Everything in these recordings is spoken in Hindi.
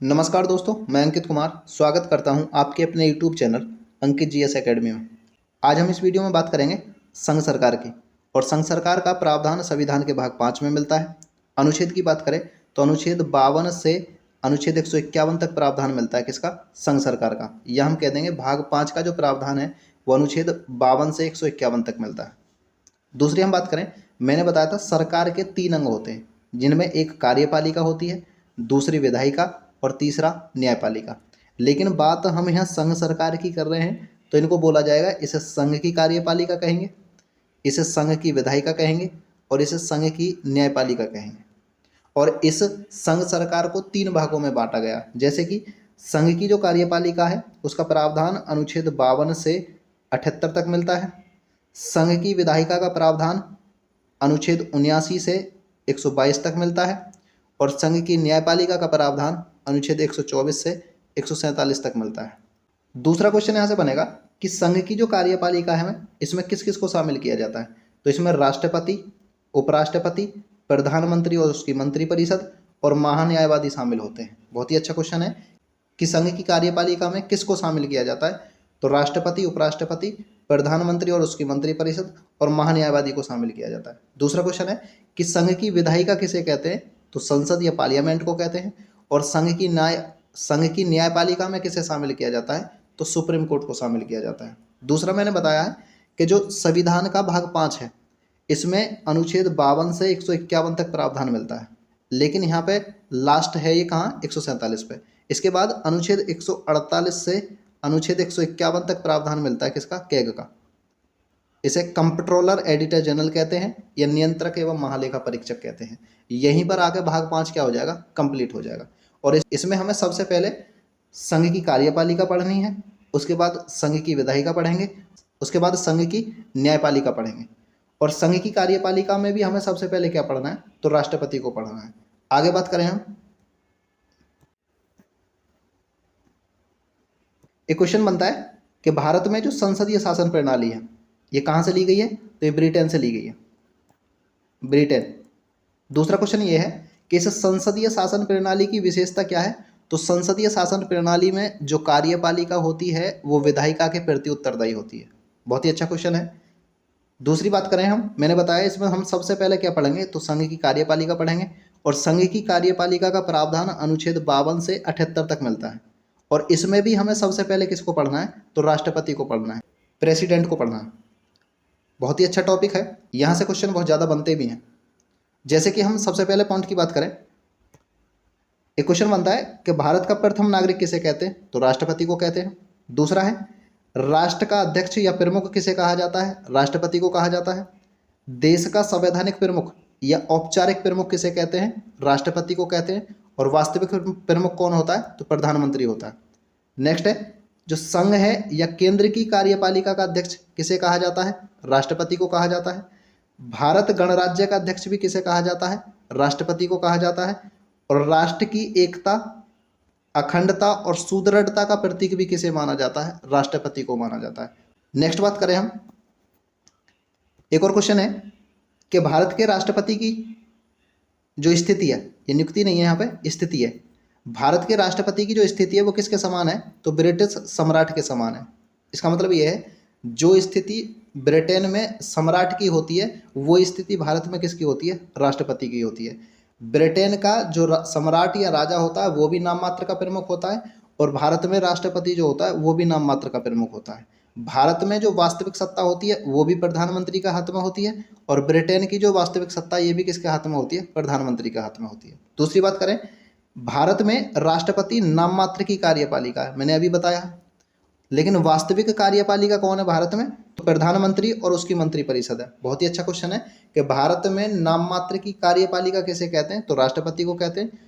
नमस्कार दोस्तों, मैं अंकित कुमार स्वागत करता हूं आपके अपने YouTube चैनल अंकित जीएस एकेडमी में। आज हम इस वीडियो में बात करेंगे संघ सरकार की। और संघ सरकार का प्रावधान संविधान के भाग 5 में मिलता है। अनुच्छेद की बात करें तो अनुच्छेद 52 से अनुच्छेद 151 तक प्रावधान मिलता है किसका? संघ सरकार का। यह हम कह देंगे भाग 5 का जो प्रावधान है वो अनुच्छेद 52 से 151 तक मिलता है। दूसरी हम बात करें, मैंने बताया था सरकार के 3 अंग होते हैं, जिनमें एक कार्यपालिका होती है, दूसरी विधायिका और तीसरा न्यायपालिका। लेकिन बात हम यहाँ संघ सरकार की कर रहे हैं तो इनको बोला जाएगा, इसे संघ की कार्यपालिका कहेंगे, इसे संघ की विधायिका कहेंगे और इसे संघ की न्यायपालिका कहेंगे। और इस संघ सरकार को 3 भागों में बांटा गया, जैसे कि संघ की जो कार्यपालिका है उसका प्रावधान अनुच्छेद 52 से 78 तक मिलता है। संघ की विधायिका का प्रावधान अनुच्छेद 79 से 122 तक मिलता है और संघ की न्यायपालिका का प्रावधान अनुच्छेद 124 से 147 तक मिलता है। दूसरा क्वेश्चन यहाँ से बनेगा कि संघ की जो कार्यपालिका है इसमें किस किस को शामिल किया जाता है? तो इसमें राष्ट्रपति, उपराष्ट्रपति, प्रधानमंत्री और उसकी मंत्रिपरिषद और महान्यायवादी शामिल होते हैं। बहुत ही अच्छा क्वेश्चन है कि संघ की कार्यपालिका में किसको शामिल किया जाता है? तो राष्ट्रपति, उपराष्ट्रपति, प्रधानमंत्री और उसकी मंत्रिपरिषद और महान्यायवादी को शामिल किया जाता है। दूसरा क्वेश्चन है कि संघ की विधायिका किसे कहते हैं? तो संसद या पार्लियामेंट को कहते हैं। और संघ की न्यायपालिका में किसे शामिल किया जाता है? तो सुप्रीम कोर्ट को शामिल किया जाता है। दूसरा मैंने बताया है कि जो संविधान का भाग 5 है इसमें अनुच्छेद 52 से 151 तक प्रावधान मिलता है, लेकिन यहाँ पे लास्ट है ये कहाँ? 147 पे। इसके बाद अनुच्छेद 148 से अनुच्छेद 151 तक प्रावधान मिलता है किसका? कैग का। इसे कंप्ट्रोलर एडिटर जनरल कहते हैं या नियंत्रक एवं महालेखा परीक्षक कहते हैं। यहीं पर आकर भाग 5 क्या हो जाएगा? कंप्लीट हो जाएगा। और इसमें हमें सबसे पहले संघ की कार्यपालिका पढ़नी है, उसके बाद संघ की विधायिका पढ़ेंगे, उसके बाद संघ की न्यायपालिका पढ़ेंगे। और संघ की कार्यपालिका में भी हमें सबसे पहले क्या पढ़ना है? तो राष्ट्रपति को पढ़ना है। आगे बात करें हम, एक क्वेश्चन बनता है कि भारत में जो संसदीय शासन प्रणाली है ये कहाँ से ली गई है? तो ये ब्रिटेन से ली गई है, ब्रिटेन। दूसरा क्वेश्चन ये है कि इस संसदीय शासन प्रणाली की विशेषता क्या है? तो संसदीय शासन प्रणाली में जो कार्यपालिका होती है वो विधायिका के प्रति उत्तरदायी होती है। बहुत ही अच्छा क्वेश्चन है। दूसरी बात करें हम, मैंने बताया इसमें हम सबसे पहले क्या पढ़ेंगे? तो संघ की कार्यपालिका पढ़ेंगे। और संघ की कार्यपालिका का प्रावधान अनुच्छेद 52 से 78 तक मिलता है। और इसमें भी हमें सबसे पहले किसको पढ़ना है? तो राष्ट्रपति को पढ़ना है, प्रेसिडेंट को पढ़ना है। बहुत ही अच्छा टॉपिक है, यहाँ से क्वेश्चन बहुत ज़्यादा बनते भी हैं। जैसे कि हम सबसे पहले पॉइंट की बात करें, एक क्वेश्चन बनता है कि भारत का प्रथम नागरिक किसे कहते हैं? तो राष्ट्रपति को कहते हैं। दूसरा है राष्ट्र का अध्यक्ष या प्रमुख किसे कहा जाता है? राष्ट्रपति को कहा जाता है। देश का संवैधानिक प्रमुख या औपचारिक प्रमुख किसे कहते हैं? राष्ट्रपति को कहते हैं। और वास्तविक प्रमुख कौन होता है? तो प्रधानमंत्री होता है। नेक्स्ट है जो संघ है या केंद्र की कार्यपालिका का अध्यक्ष किसे कहा जाता है? राष्ट्रपति को कहा जाता है। भारत गणराज्य का अध्यक्ष भी किसे कहा जाता है? राष्ट्रपति को कहा जाता है। और राष्ट्र की एकता, अखंडता और सुदृढ़ता का प्रतीक भी किसे माना जाता है? राष्ट्रपति को माना जाता है। नेक्स्ट बात करें हम, एक और क्वेश्चन है कि भारत के राष्ट्रपति की जो स्थिति है, ये नियुक्ति नहीं है, यहाँ पे स्थिति है। भारत के राष्ट्रपति की जो स्थिति है वो किसके समान है? तो ब्रिटिश सम्राट के समान है। इसका मतलब ये है जो स्थिति ब्रिटेन में सम्राट की होती है वो स्थिति भारत में किसकी होती है? राष्ट्रपति की होती है। ब्रिटेन का जो सम्राट या राजा होता है वो भी नाम मात्र का प्रमुख होता है और भारत में राष्ट्रपति जो होता है वो भी नाम मात्र का प्रमुख होता है। भारत में जो वास्तविक सत्ता होती है वो भी प्रधानमंत्री का हाथ में होती है और ब्रिटेन की जो वास्तविक सत्ता ये भी किसके हाथ में होती है? प्रधानमंत्री के हाथ में होती है। दूसरी बात करें, भारत में राष्ट्रपति नाम मात्र की कार्यपालिका है, मैंने अभी बताया, लेकिन वास्तविक कार्यपालिका कौन है भारत में? तो प्रधानमंत्री और उसकी मंत्रिपरिषद है। बहुत ही अच्छा क्वेश्चन है कि भारत में नाम मात्र की कार्यपालिका किसे कहते हैं? तो राष्ट्रपति को कहते हैं।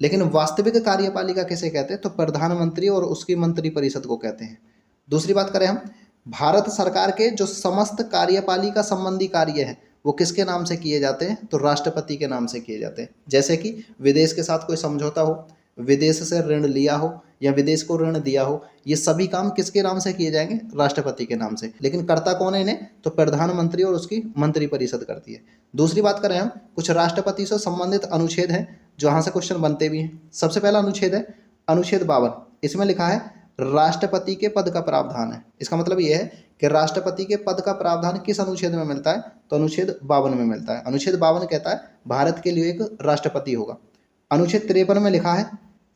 लेकिन वास्तविक कार्यपालिका किसे कहते हैं? तो प्रधानमंत्री और उसकी मंत्रिपरिषद को कहते हैं। दूसरी बात करें हम, भारत सरकार के जो समस्त कार्यपालिका संबंधी कार्य हैं वो किसके नाम से किए जाते हैं? तो राष्ट्रपति के नाम से किए जाते हैं। जैसे कि विदेश के साथ कोई समझौता हो, विदेश से ऋण लिया हो या विदेश को ऋण दिया हो, ये सभी काम किसके नाम से किए जाएंगे? राष्ट्रपति के नाम से। लेकिन करता कौन है इन्हें? तो प्रधानमंत्री और उसकी मंत्रिपरिषद करती है। दूसरी बात करें हम, कुछ राष्ट्रपति से संबंधित अनुच्छेद हैं जो यहाँ से क्वेश्चन बनते भी हैं। सबसे पहला अनुच्छेद है अनुच्छेद 52, इसमें लिखा है राष्ट्रपति के पद का प्रावधान है। इसका मतलब यह है कि राष्ट्रपति के पद का प्रावधान किस अनुच्छेद में मिलता है, तो अनुच्छेद 52 में मिलता है। अनुच्छेद 52 कहता है भारत के लिए एक राष्ट्रपति होगा। अनुच्छेद 53 में लिखा है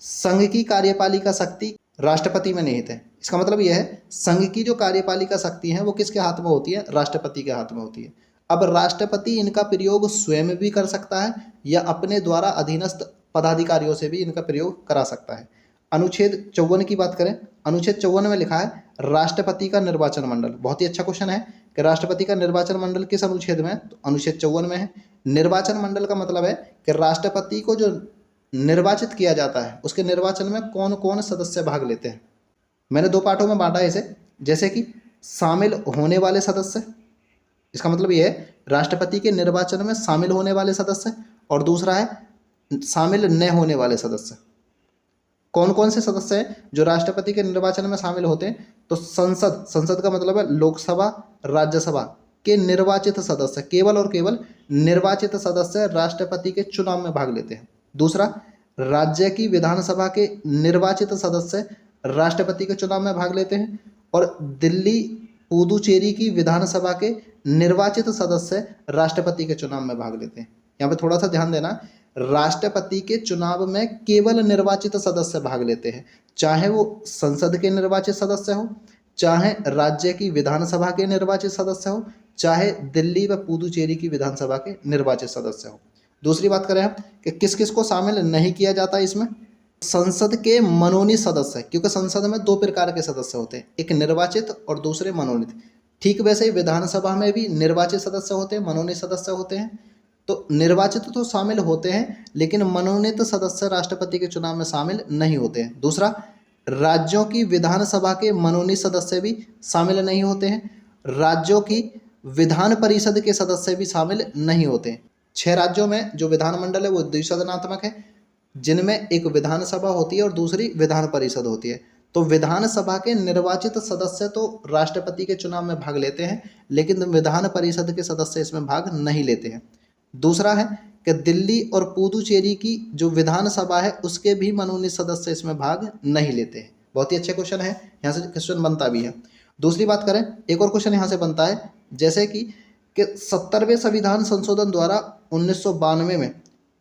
संघ की कार्यपालिका शक्ति राष्ट्रपति में निहित है। इसका मतलब यह है संघ की जो कार्यपालिका शक्ति है वो किसके हाथ में होती है, राष्ट्रपति के हाथ में होती है। अब राष्ट्रपति इनका प्रयोग स्वयं भी कर सकता है या अपने द्वारा अधीनस्थ पदाधिकारियों से भी इनका प्रयोग करा सकता है। अनुच्छेद 54 की बात करें, अनुच्छेद 54 में लिखा है राष्ट्रपति का निर्वाचन मंडल। बहुत ही अच्छा क्वेश्चन है कि राष्ट्रपति का निर्वाचन मंडल किस अनुच्छेद में है, तो अनुच्छेद 54 में है। निर्वाचन मंडल का मतलब है कि राष्ट्रपति को जो निर्वाचित किया जाता है उसके निर्वाचन में कौन कौन सदस्य भाग लेते हैं। मैंने दो पार्टों में बांटा है इसे, जैसे कि शामिल होने वाले सदस्य, इसका मतलब यह है राष्ट्रपति के निर्वाचन में शामिल होने वाले सदस्य, और दूसरा है शामिल न होने वाले सदस्य। कौन कौन से सदस्य हैं जो राष्ट्रपति के निर्वाचन में शामिल होते हैं, तो संसद का मतलब है लोकसभा राज्यसभा के निर्वाचित सदस्य, केवल और केवल निर्वाचित सदस्य राष्ट्रपति के चुनाव में भाग लेते हैं। दूसरा, राज्य की विधानसभा के निर्वाचित सदस्य राष्ट्रपति के चुनाव में भाग लेते हैं, और दिल्ली पुदुचेरी की विधानसभा के निर्वाचित सदस्य राष्ट्रपति के चुनाव में भाग लेते हैं। यहाँ पे थोड़ा सा ध्यान देना, राष्ट्रपति के चुनाव में केवल निर्वाचित सदस्य भाग लेते हैं, चाहे वो संसद के निर्वाचित सदस्य हो, चाहे राज्य की विधानसभा के निर्वाचित सदस्य हो, चाहे दिल्ली व पुदुचेरी की विधानसभा के निर्वाचित सदस्य हो। दूसरी बात करें हम कि किस किस को शामिल नहीं किया जाता इसमें, संसद के मनोनीत सदस्य, क्योंकि संसद में दो प्रकार के सदस्य होते हैं, एक निर्वाचित और दूसरे मनोनीत। ठीक वैसे ही विधानसभा में भी निर्वाचित सदस्य होते हैं, मनोनीत सदस्य होते हैं। तो निर्वाचित तो शामिल होते हैं लेकिन मनोनीत सदस्य राष्ट्रपति के चुनाव में शामिल नहीं होते हैं। दूसरा, राज्यों की विधानसभा के मनोनीत सदस्य भी शामिल नहीं होते हैं, राज्यों की विधान परिषद के सदस्य भी शामिल नहीं होते हैं। 6 राज्यों में जो विधानमंडल है वो द्विसदनात्मक है, जिनमें एक विधानसभा होती है और दूसरी विधान परिषद होती है। तो विधानसभा के निर्वाचित सदस्य तो राष्ट्रपति के चुनाव में भाग लेते हैं, लेकिन विधान परिषद के सदस्य इसमें भाग नहीं लेते हैं। दूसरा है कि दिल्ली और पुदुचेरी की जो विधानसभा है उसके भी मनोनीत सदस्य इसमें भाग नहीं लेते हैं। बहुत ही अच्छे क्वेश्चन है, यहाँ से क्वेश्चन बनता भी है। दूसरी बात करें, एक और क्वेश्चन यहाँ से बनता है, जैसे कि 70वें संविधान संशोधन द्वारा 1992 में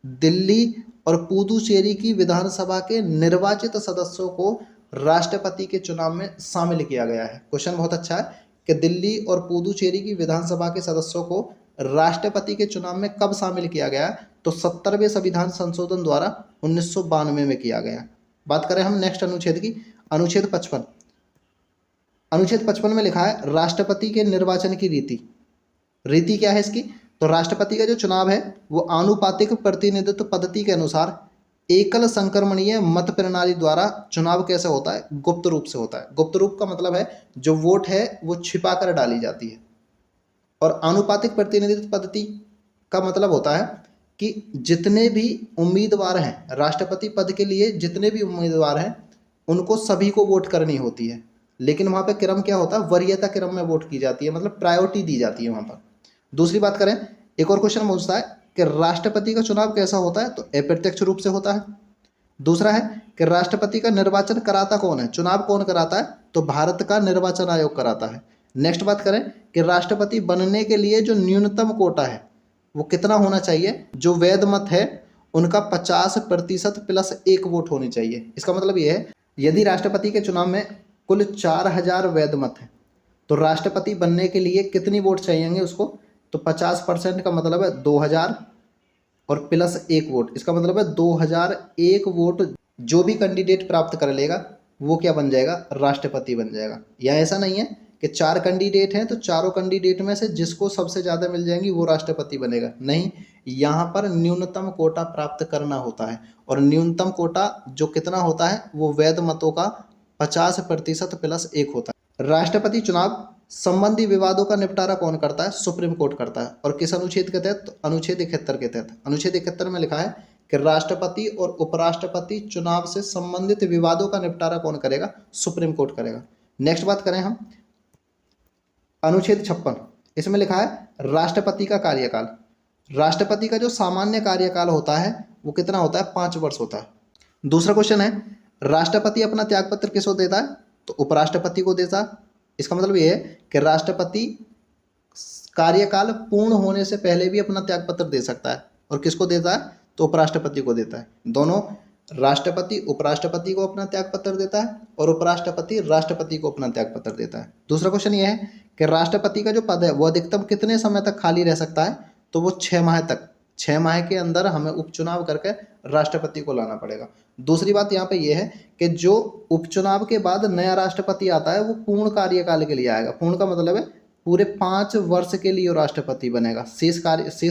दिल्ली और पुदुचेरी की विधानसभा के निर्वाचित सदस्यों को राष्ट्रपति के चुनाव में शामिल किया गया है। क्वेश्चन बहुत अच्छा है कि दिल्ली और पुदुचेरी की विधानसभा के सदस्यों को राष्ट्रपति के चुनाव में कब शामिल किया गया, तो 70वें संविधान संशोधन द्वारा 1992 में किया गया। बात करें हम नेक्स्ट अनुच्छेद की, अनुच्छेद 55। अनुच्छेद 55 में लिखा है राष्ट्रपति के निर्वाचन की रीति क्या है इसकी, तो राष्ट्रपति का जो चुनाव है वो आनुपातिक प्रतिनिधित्व पद्धति के अनुसार एकल संक्रमणीय मत प्रणाली द्वारा चुनाव कैसे होता है, गुप्त रूप से होता है। गुप्त रूप का मतलब है जो वोट है वो छिपा कर डाली जाती है, और आनुपातिक प्रतिनिधित्व पद्धति का मतलब होता है कि जितने भी उम्मीदवार हैं राष्ट्रपति पद के लिए, जितने भी उम्मीदवार हैं उनको सभी को वोट करनी होती है, लेकिन वहाँ पे क्रम क्या होता है, वरीयता क्रम में वोट की जाती है, मतलब प्रायोरिटी दी जाती है वहाँ पर। दूसरी बात करें, एक और क्वेश्चन पूछता है कि राष्ट्रपति का चुनाव कैसा होता है, तो अप्रत्यक्ष रूप से होता है। दूसरा है कि राष्ट्रपति का निर्वाचन कराता कौन है, चुनाव कौन कराता है, तो भारत का निर्वाचन आयोग कराता है। नेक्स्ट बात करें कि राष्ट्रपति बनने के लिए जो न्यूनतम कोटा है वो कितना होना चाहिए, जो वैध मत है उनका 50% प्लस 1 वोट होनी चाहिए। इसका मतलब ये है यदि राष्ट्रपति के चुनाव में कुल 4000 वैध मत है तो राष्ट्रपति बनने के लिए कितनी वोट चाहिए उसको, तो 50% का मतलब है 2000 और प्लस 1 वोट, इसका मतलब है 2001 वोट जो भी कैंडिडेट प्राप्त कर लेगा वो क्या बन जाएगा, राष्ट्रपति बन जाएगा। या ऐसा नहीं है कि 4 कैंडिडेट हैं तो चारों कैंडिडेट में से जिसको सबसे ज़्यादा मिल जाएंगी वो राष्ट्रपति बनेगा, नहीं, यहाँ पर न्यूनतम कोटा प्राप्त करना होता है, और न्यूनतम कोटा जो कितना होता है वो वैध मतों का 50% प्लस 1 होता है। राष्ट्रपति चुनाव संबंधी विवादों का निपटारा कौन करता है, सुप्रीम कोर्ट करता है। और किस अनुच्छेद के तहत, तो अनुच्छेद 71 के तहत। अनुच्छेद 71 में लिखा है कि राष्ट्रपति और उपराष्ट्रपति चुनाव से संबंधित विवादों का निपटारा कौन करेगा, सुप्रीम कोर्ट करेगा। नेक्स्ट बात करें हम अनुच्छेद 56, इसमें लिखा है राष्ट्रपति का कार्यकाल। राष्ट्रपति का जो सामान्य कार्यकाल होता है वो कितना होता है, 5 वर्ष होता है। दूसरा क्वेश्चन है राष्ट्रपति अपना त्यागपत्र किसको देता है? तो उपराष्ट्रपति को देता है। इसका मतलब ये है कि राष्ट्रपति कार्यकाल पूर्ण होने से पहले भी अपना त्यागपत्र दे सकता है। और किसको देता है? तो उपराष्ट्रपति को देता है। दोनों, राष्ट्रपति उपराष्ट्रपति को अपना त्यागपत्र देता है और उपराष्ट्रपति राष्ट्रपति को अपना त्यागपत्र देता है। दूसरा क्वेश्चन ये है कि राष्ट्रपति का जो पद है वो अधिकतम कितने समय तक खाली रह सकता है? तो वो 6 माह तक। 6 माह के अंदर हमें उपचुनाव करके राष्ट्रपति को लाना पड़ेगा। दूसरी बात यहाँ पे ये है कि जो उपचुनाव के बाद नया राष्ट्रपति आता है वो पूर्ण कार्यकाल के लिए आएगा। पूर्ण का मतलब है पूरे 5 वर्ष के लिए राष्ट्रपति बनेगा, शेष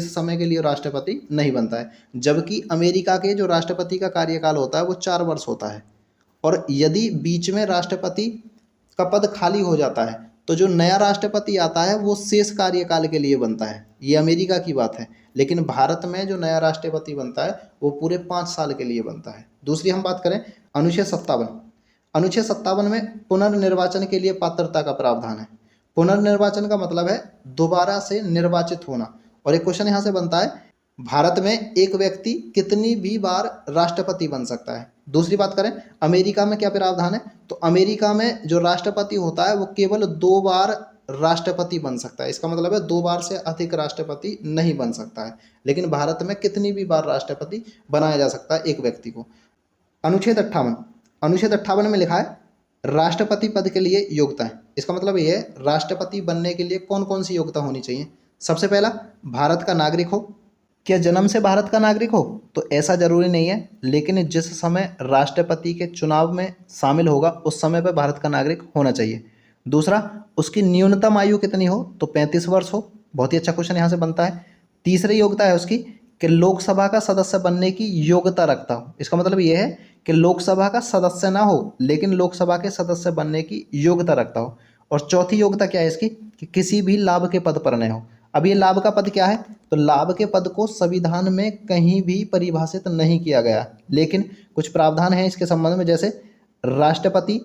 समय के लिए राष्ट्रपति नहीं बनता है। जबकि अमेरिका के जो राष्ट्रपति का कार्यकाल होता है वो 4 वर्ष होता है। और यदि बीच में राष्ट्रपति का पद खाली हो जाता है तो जो नया राष्ट्रपति आता है वो शेष कार्यकाल के लिए बनता है। ये अमेरिका की बात है। लेकिन भारत में जो नया राष्ट्रपति बनता है वो पूरे 5 साल के लिए बनता है। दूसरी हम बात करें अनुच्छेद 57। अनुच्छेद 57 में पुनर्निर्वाचन के लिए पात्रता का प्रावधान है। पुनर्निर्वाचन का मतलब है दोबारा से निर्वाचित होना। और एक क्वेश्चन यहाँ से बनता है, भारत में एक व्यक्ति कितनी भी बार राष्ट्रपति बन सकता है? दूसरी बात करें अमेरिका में क्या प्रावधान है? तो अमेरिका में जो राष्ट्रपति होता है वो केवल 2 बार राष्ट्रपति बन सकता है। इसका मतलब है 2 बार से अधिक राष्ट्रपति नहीं बन सकता है। लेकिन भारत में कितनी भी बार राष्ट्रपति बनाया जा सकता है एक व्यक्ति को। अनुच्छेद 58। अनुच्छेद 58 में लिखा है राष्ट्रपति पद के लिए योग्यता है। इसका मतलब ये है राष्ट्रपति बनने के लिए कौन कौन सी योग्यता होनी चाहिए। सबसे पहला, भारत का नागरिक हो। क्या जन्म से भारत का नागरिक हो? तो ऐसा जरूरी नहीं है, लेकिन जिस समय राष्ट्रपति के चुनाव में शामिल होगा उस समय पर भारत का नागरिक होना चाहिए। दूसरा, उसकी न्यूनतम आयु कितनी हो? तो 35 वर्ष हो। बहुत ही अच्छा क्वेश्चन यहाँ से बनता है। तीसरी योग्यता है उसकी कि लोकसभा का सदस्य बनने की योग्यता रखता हो। इसका मतलब ये है कि लोकसभा का सदस्य ना हो लेकिन लोकसभा के सदस्य बनने की योग्यता रखता हो। और चौथी योग्यता क्या है इसकी कि किसी भी लाभ के पद पर न हो। अब ये लाभ का पद क्या है? तो लाभ के पद को संविधान में कहीं भी परिभाषित नहीं किया गया, लेकिन कुछ प्रावधान है इसके संबंध में, जैसे राष्ट्रपति,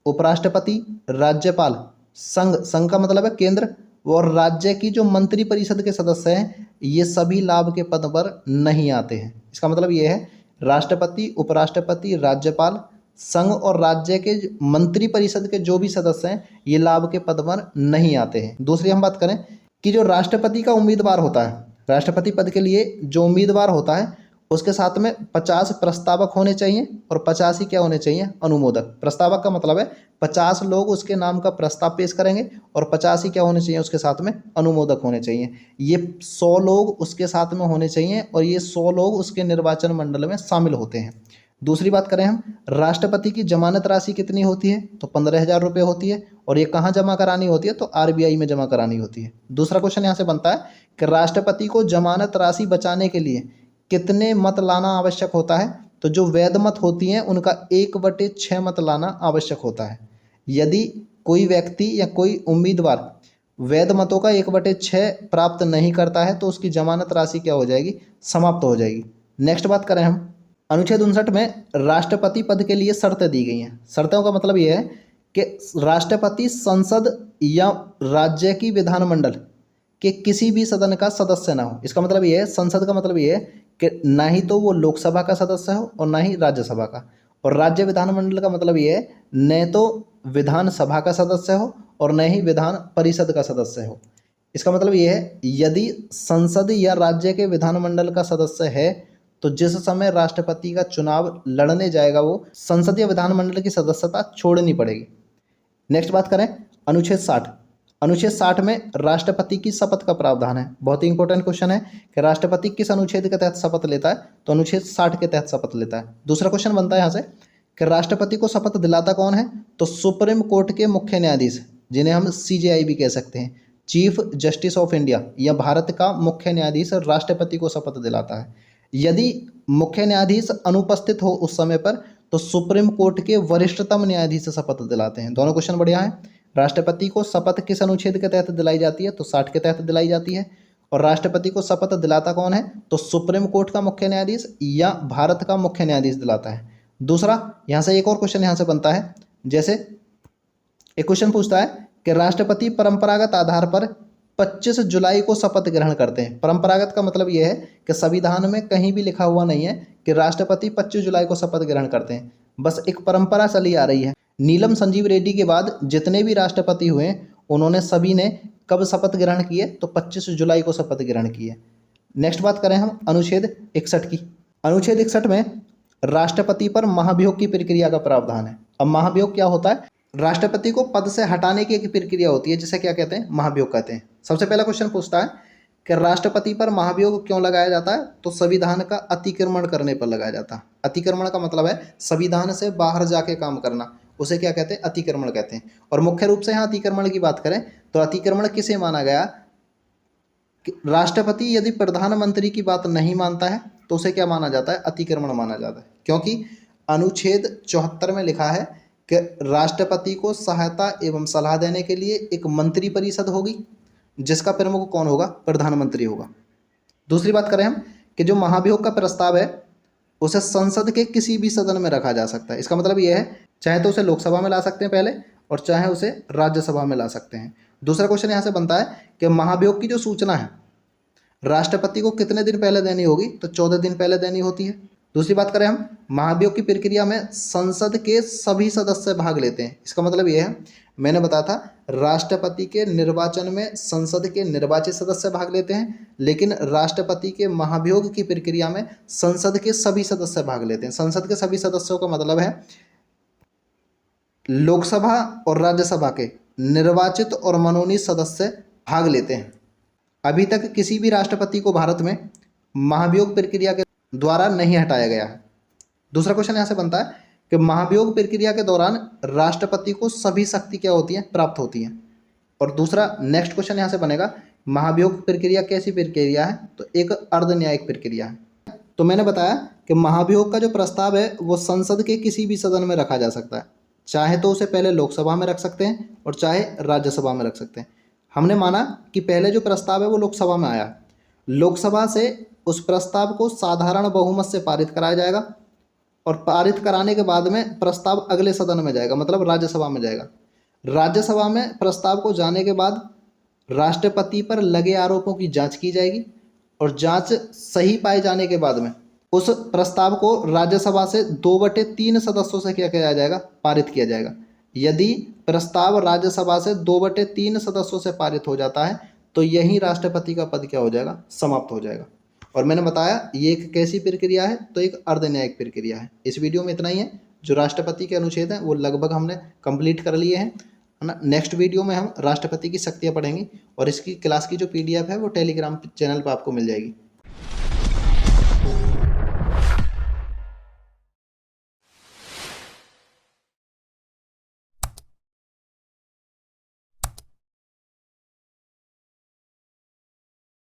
उपराष्ट्रपति, राज्यपाल, संघ का मतलब है केंद्र, और राज्य की जो मंत्री परिषद के सदस्य हैं ये सभी लाभ के पद पर नहीं आते हैं। इसका मतलब ये है राष्ट्रपति, उपराष्ट्रपति, राज्यपाल, संघ और राज्य के मंत्री परिषद के जो भी सदस्य हैं ये लाभ के पद पर नहीं आते हैं। दूसरी हम बात करें कि जो राष्ट्रपति का उम्मीदवार होता है, राष्ट्रपति पद के लिए जो उम्मीदवार होता है उसके साथ में 50 प्रस्तावक होने चाहिए और 50 ही क्या होने चाहिए? अनुमोदक। प्रस्तावक का मतलब है 50 लोग उसके नाम का प्रस्ताव पेश करेंगे और 50 ही क्या होने चाहिए? उसके साथ में अनुमोदक होने चाहिए। ये 100 लोग उसके साथ में होने चाहिए और ये 100 लोग उसके निर्वाचन मंडल में शामिल होते हैं। दूसरी बात करें हम, राष्ट्रपति की जमानत राशि कितनी होती है? तो 15,000 रुपये होती है। और ये कहाँ जमा करानी होती है? तो RBI में जमा करानी होती है। दूसरा क्वेश्चन यहाँ से बनता है कि राष्ट्रपति को जमानत राशि बचाने के लिए कितने मत लाना आवश्यक होता है? तो जो वैध मत होती हैं उनका 1/6 मत लाना आवश्यक होता है। यदि कोई व्यक्ति या कोई उम्मीदवार वैध मतों का 1/6 प्राप्त नहीं करता है तो उसकी जमानत राशि क्या हो जाएगी? समाप्त हो जाएगी। नेक्स्ट बात करें हम, अनुच्छेद 59 में राष्ट्रपति पद के लिए शर्तें दी गई हैं। शर्तों का मतलब ये है कि राष्ट्रपति संसद या राज्य की विधानमंडल के किसी भी सदन का सदस्य ना हो। इसका मतलब ये है, संसद का मतलब ये है कि ना ही तो वो लोकसभा का सदस्य हो और ना ही राज्यसभा का। और राज्य विधानमंडल का मतलब ये है न तो विधानसभा का सदस्य हो और न ही विधान परिषद का सदस्य हो। इसका मतलब ये है यदि संसद या राज्य के विधानमंडल का सदस्य है तो जिस समय राष्ट्रपति का चुनाव लड़ने जाएगा वो संसद या विधानमंडल की सदस्यता छोड़नी पड़ेगी। नेक्स्ट बात करें अनुच्छेद 60। अनुच्छेद 60 में राष्ट्रपति की शपथ का प्रावधान है। बहुत ही इंपॉर्टेंट क्वेश्चन है कि राष्ट्रपति किस अनुच्छेद के तहत शपथ लेता है? तो अनुच्छेद 60 के तहत शपथ लेता है। दूसरा क्वेश्चन बनता है यहाँ से कि राष्ट्रपति को शपथ दिलाता कौन है? तो सुप्रीम कोर्ट के मुख्य न्यायाधीश, जिन्हें हम CJI भी कह सकते हैं, चीफ जस्टिस ऑफ इंडिया या भारत का मुख्य न्यायाधीश राष्ट्रपति को शपथ दिलाता है। यदि मुख्य न्यायाधीश अनुपस्थित हो उस समय पर तो सुप्रीम कोर्ट के वरिष्ठतम न्यायाधीश शपथ दिलाते हैं। दोनों क्वेश्चन बढ़िया है। राष्ट्रपति को शपथ किस अनुच्छेद के तहत दिलाई जाती है? तो 60 के तहत दिलाई जाती है। और राष्ट्रपति को शपथ दिलाता कौन है? तो सुप्रीम कोर्ट का मुख्य न्यायाधीश या भारत का मुख्य न्यायाधीश दिलाता है। दूसरा, यहाँ से एक और क्वेश्चन यहाँ से बनता है, जैसे एक क्वेश्चन पूछता है कि राष्ट्रपति परंपरागत आधार पर 25 जुलाई को शपथ ग्रहण करते हैं। परंपरागत का मतलब यह है कि संविधान में कहीं भी लिखा हुआ नहीं है कि राष्ट्रपति 25 जुलाई को शपथ ग्रहण करते हैं। बस एक परंपरा चली आ रही है। नीलम संजीव रेड्डी के बाद जितने भी राष्ट्रपति हुए उन्होंने सभी ने कब शपथ ग्रहण किए, तो 25 जुलाई को शपथ ग्रहण किए। नेक्स्ट बात करें हम अनुच्छेद 61 की। अनुच्छेद 61 में राष्ट्रपति पर महाभियोग की प्रक्रिया का प्रावधान है। अब महाभियोग क्या होता है? राष्ट्रपति को पद से हटाने की एक प्रक्रिया होती है, जिसे क्या कहते हैं? महाभियोग कहते हैं। सबसे पहला क्वेश्चन पूछता है कि राष्ट्रपति पर महाभियोग क्यों लगाया जाता है? तो संविधान का अतिक्रमण करने पर लगाया जाता है। अतिक्रमण का मतलब है संविधान से बाहर जाके काम करना, उसे क्या कहते हैं? अतिक्रमण कहते हैं। और मुख्य रूप से यहाँ अतिक्रमण की बात करें तो अतिक्रमण किसे माना गया? राष्ट्रपति यदि प्रधानमंत्री की बात नहीं मानता है तो उसे क्या माना जाता है? अतिक्रमण माना जाता है। क्योंकि अनुच्छेद 74 में लिखा है कि राष्ट्रपति को सहायता एवं सलाह देने के लिए एक मंत्री परिषद होगी, जिसका प्रमुख कौन होगा? प्रधानमंत्री होगा। दूसरी बात करें हम कि जो महाभियोग का प्रस्ताव है उसे संसद के किसी भी सदन में रखा जा सकता है। इसका मतलब यह है चाहे तो उसे लोकसभा में ला सकते हैं पहले, और चाहे उसे राज्यसभा में ला सकते हैं। दूसरा क्वेश्चन यहाँ से बनता है कि महाभियोग की जो सूचना है राष्ट्रपति को कितने दिन पहले देनी होगी? तो 14 दिन पहले देनी होती है। दूसरी बात करें हम महाभियोग की प्रक्रिया में संसद के सभी सदस्य भाग लेते हैं। इसका मतलब यह है, मैंने बताया था राष्ट्रपति के निर्वाचन में संसद के निर्वाचित सदस्य भाग लेते हैं, लेकिन राष्ट्रपति के महाभियोग की प्रक्रिया में संसद के सभी सदस्य भाग लेते हैं। संसद के सभी सदस्यों का मतलब है लोकसभा और राज्यसभा के निर्वाचित और मनोनीत सदस्य भाग लेते हैं। अभी तक किसी भी राष्ट्रपति को भारत में महाभियोग प्रक्रिया के द्वारा नहीं हटाया गया है। दूसरा क्वेश्चन यहाँ से बनता है कि महाभियोग प्रक्रिया के दौरान राष्ट्रपति को सभी शक्ति क्या होती है? प्राप्त होती हैं। और दूसरा नेक्स्ट क्वेश्चन यहाँ से बनेगा महाभियोग प्रक्रिया कैसी प्रक्रिया है? तो एक अर्ध न्यायिक प्रक्रिया है। तो मैंने बताया कि महाभियोग का जो प्रस्ताव है वो संसद के किसी भी सदन में रखा जा सकता है। चाहे तो उसे पहले लोकसभा में रख सकते हैं और चाहे राज्यसभा में रख सकते हैं। हमने माना कि पहले जो प्रस्ताव है वो लोकसभा में आया, लोकसभा से उस प्रस्ताव को साधारण बहुमत से पारित कराया जाएगा, और पारित कराने के बाद में प्रस्ताव अगले सदन में जाएगा, मतलब राज्यसभा में जाएगा। राज्यसभा में प्रस्ताव को जाने के बाद राष्ट्रपति पर लगे आरोपों की जांच की जाएगी, और जांच सही पाए जाने के बाद में उस प्रस्ताव को राज्यसभा से 2/3 सदस्यों से क्या किया जाएगा? पारित किया जाएगा। यदि प्रस्ताव राज्यसभा से 2/3 सदस्यों से पारित हो जाता है तो यही राष्ट्रपति का पद क्या हो जाएगा? समाप्त हो जाएगा। और मैंने बताया ये एक कैसी प्रक्रिया है? तो एक अर्ध न्यायिक प्रक्रिया है। इस वीडियो में इतना ही है। जो राष्ट्रपति के अनुच्छेद हैं वो लगभग हमने कंप्लीट कर लिए हैं, है ना। नेक्स्ट वीडियो में हम राष्ट्रपति की शक्तियाँ पढ़ेंगे, और इसकी क्लास की जो PDF है वो टेलीग्राम चैनल पर आपको मिल जाएगी।